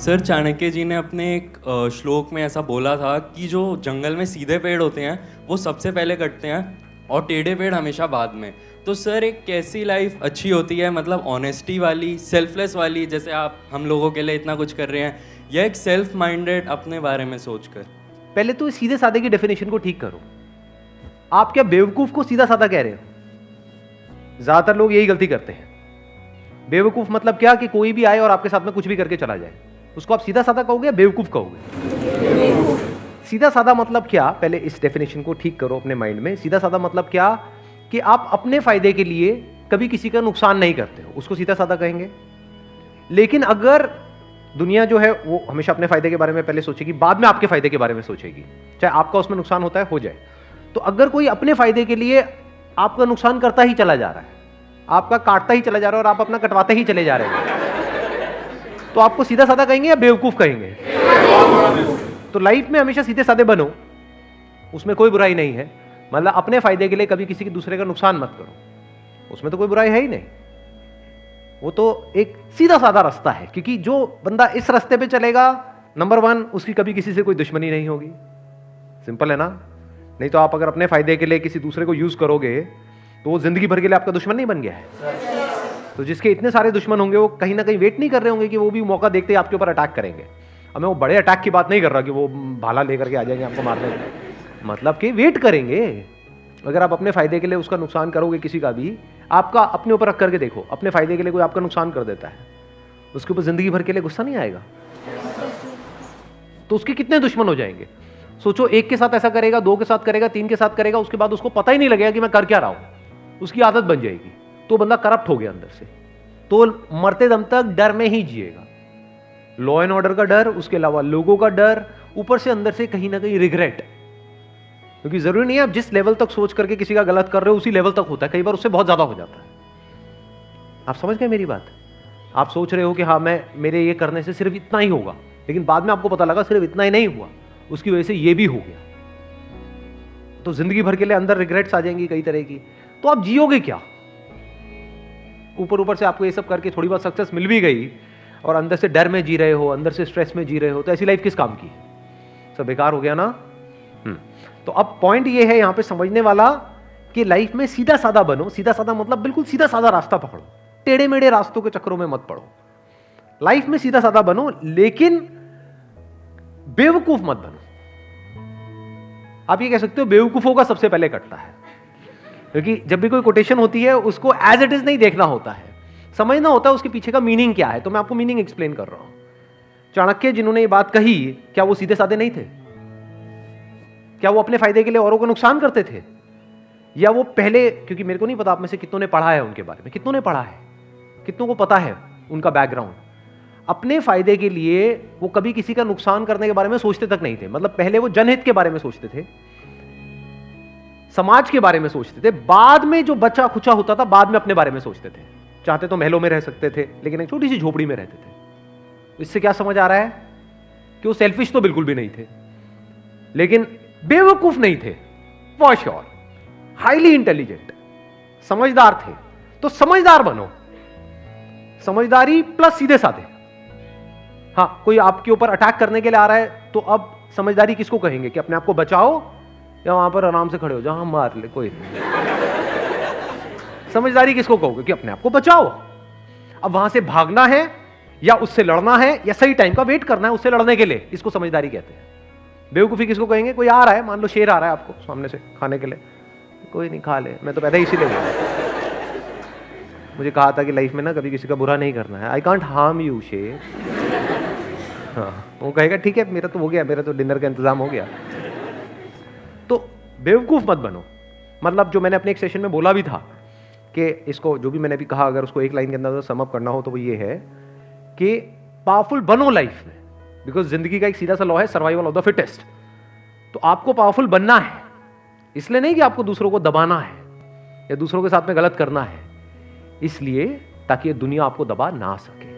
Sir, Chanakya जी ने अपने एक श्लोक में ऐसा बोला था कि जो जंगल में सीधे पेड़ होते हैं वो सबसे पहले कटते हैं और टेढ़े पेड़ हमेशा बाद में। तो सर, एक कैसी लाइफ अच्छी होती है, मतलब ऑनेस्टी वाली, सेल्फलेस वाली, जैसे आप हम लोगों के लिए इतना कुछ कर रहे हैं, या एक सेल्फ माइंडेड अपने बारे में सोचकर? पहले तो सीधे साधे की डेफिनेशन को ठीक करो। आप क्या बेवकूफ को सीधा साधा कह रहे हो? ज्यादातर लोग यही गलती करते हैं। बेवकूफ मतलब क्या कि कोई भी आए और आपके साथ में कुछ भी करके चला जाए, उसको आप सीधा साधा कहोगे या बेवकूफ कहोगे? सीधा साधा मतलब क्या? पहले इस डेफिनेशन को ठीक करो अपने माइंड में। सीधा साधा मतलब क्या कि आप अपने फायदे के लिए कभी किसी का नुकसान नहीं करते हो, उसको सीधा साधा कहेंगे। लेकिन अगर दुनिया जो है वो हमेशा अपने फायदे के बारे में पहले सोचेगी, बाद में आपके फायदे के बारे में सोचेगी, चाहे आपका उसमें नुकसान होता है हो जाए। तो अगर कोई अपने फायदे के लिए आपका नुकसान करता ही चला जा रहा है, आपका काटता ही चला जा रहा है और आप अपना कटवाते ही चले जा रहे हैं, तो आपको सीधा साधा कहेंगे या बेवकूफ कहेंगे? तो लाइफ में हमेशा सीधे साधे बनो, उसमें कोई बुराई नहीं है। मतलब अपने फायदे के लिए कभी किसी के दूसरे का नुकसान मत करो, उसमें तो कोई बुराई है ही नहीं। वो तो एक सीधा साधा रास्ता है, क्योंकि जो बंदा इस रास्ते पे चलेगा, नंबर 1, उसकी कभी किसी से कोई दुश्मनी नहीं होगी। सिंपल है ना? नहीं तो आप अगर अपने फायदे के लिए किसी दूसरे को यूज करोगे तो वो जिंदगी भर के लिए आपका दुश्मन नहीं बन गया है। तो जिसके इतने सारे दुश्मन होंगे वो कहीं ना कहीं वेट नहीं कर रहे होंगे कि वो भी मौका देखते ही आपके ऊपर अटैक करेंगे। अब मैं वो बड़े अटैक की बात नहीं कर रहा कि वो भाला लेकर के आ जाएंगे आपको मारने के, मतलब कि वेट करेंगे। अगर आप अपने फायदे के लिए उसका नुकसान करोगे किसी का भी, आपका अपने ऊपर रख करके देखो, अपने फायदे के लिए कोई आपका नुकसान कर देता है, उसके ऊपर जिंदगी भर के लिए गुस्सा नहीं आएगा? तो उसके कितने दुश्मन हो जाएंगे? सोचो, एक के साथ ऐसा करेगा, 2 के साथ करेगा, 3 के साथ करेगा, उसके बाद उसको पता ही नहीं लगेगा कि मैं कर क्या रहा हूं, उसकी आदत बन जाएगी, तो बंदा करप्ट हो गया अंदर से, तो मरते दम तक डर में ही जिएगा। लॉ एंड ऑर्डर का डर, उसके अलावा लोगों का डर, ऊपर से अंदर से कहीं ना कहीं रिग्रेट। क्योंकि जरूरी नहीं है आप जिस लेवल तक सोच करके किसी का गलत कर रहे हो उसी लेवल तक होता है, कई बार उससे बहुत ज्यादा हो जाता है। आप समझ गए मेरी बात? आप सोच रहे हो कि हाँ मेरे ये करने से सिर्फ इतना ही होगा, लेकिन बाद में आपको पता लगा सिर्फ इतना ही नहीं हुआ, उसकी वजह से ये भी हो गया, तो जिंदगी भर के लिए अंदर रिग्रेट्स आ जाएंगी कई तरह की। तो आप जियोगे क्या? ऊपर ऊपर से आपको ये सब करके थोड़ी बहुत सक्सेस मिल भी गई और अंदर से डर में जी रहे हो, अंदर से स्ट्रेस में जी रहे हो, तो ऐसी लाइफ किस काम की? सब बेकार हो गया ना। तो अब पॉइंट ये है यहां पे समझने वाला कि लाइफ में सीधा साधा बनो। सीधा साधा मतलब बिल्कुल सीधा साधा रास्ता पकड़ो, टेढ़े मेढ़े रास्तों के चक्करों में मत पड़ो। लाइफ में सीधा साधा बनो, लेकिन बेवकूफ मत बनो। आप ये कह सकते हो बेवकूफों का सबसे पहले कटता है, क्योंकि जब भी कोई कोटेशन होती है उसको एज इट इज नहीं देखना होता है, समझना होता है उसके पीछे का मीनिंग क्या है। तो मैं आपको मीनिंग एक्सप्लेन कर रहा हूं। चाणक्य जिन्होंने ये बात कही, क्या वो सीधे साधे नहीं थे? क्या वो अपने फायदे के लिए औरों को नुकसान करते थे? या वो पहले, क्योंकि मेरे को नहीं पता आप में से कितनों ने पढ़ा है उनके बारे में, कितनों ने पढ़ा है, कितनों को पता है उनका बैकग्राउंड। अपने फायदे के लिए वो कभी किसी का नुकसान करने के बारे में सोचते तक नहीं थे। मतलब पहले वो जनहित के बारे में सोचते थे, समाज के बारे में सोचते थे, बाद में जो बचा खुचा होता था बाद में अपने बारे में सोचते थे। चाहते तो महलों में रह सकते थे, लेकिन एक छोटी सी झोपड़ी में रहते थे। इससे क्या समझ आ रहा है कि वो सेल्फिश तो बिल्कुल भी नहीं थे, लेकिन बेवकूफ नहीं थे, फॉर श्योर हाईली इंटेलिजेंट, समझदार थे। तो समझदार बनो, समझदारी प्लस सीधे साधे। हाँ, कोई आपके ऊपर अटैक करने के लिए आ रहा है, तो अब समझदारी किसको कहेंगे? कि अपने आप को बचाओ, या वहां पर आराम से खड़े हो जाओ, हम मार ले कोई समझदारी किसको कहोगे? कि अपने आप को बचाओ। अब वहां से भागना है या उससे लड़ना है, या सही टाइम का वेट करना है उससे लड़ने के लिए, इसको समझदारी कहते हैं। बेवकूफी किसको कहेंगे? कोई आ रहा है, मान लो शेर आ रहा है आपको सामने से खाने के लिए, कोई नहीं, खा ले, मैं तो पैदा इसीलिए गया, मुझे कहा था कि लाइफ में ना कभी किसी का बुरा नहीं करना है, आई कांट हार्म यू शेर। हाँ, वो कहेगा ठीक है, मेरा तो हो गया, मेरा तो डिनर का इंतजाम हो गया। तो बेवकूफ मत बनो। मतलब जो मैंने अपने एक सेशन में बोला भी था कि इसको, जो भी मैंने भी कहा, अगर उसको एक लाइन के अंदर सम अप करना हो तो वो ये है कि पावरफुल बनो लाइफ में, बिकॉज जिंदगी का एक सीधा सा लॉ है, सर्वाइवल ऑफ द फिटेस्ट। तो आपको पावरफुल बनना है, इसलिए नहीं कि आपको दूसरों को दबाना है या दूसरों के साथ में गलत करना है, इसलिए ताकि ये दुनिया आपको दबा ना सके।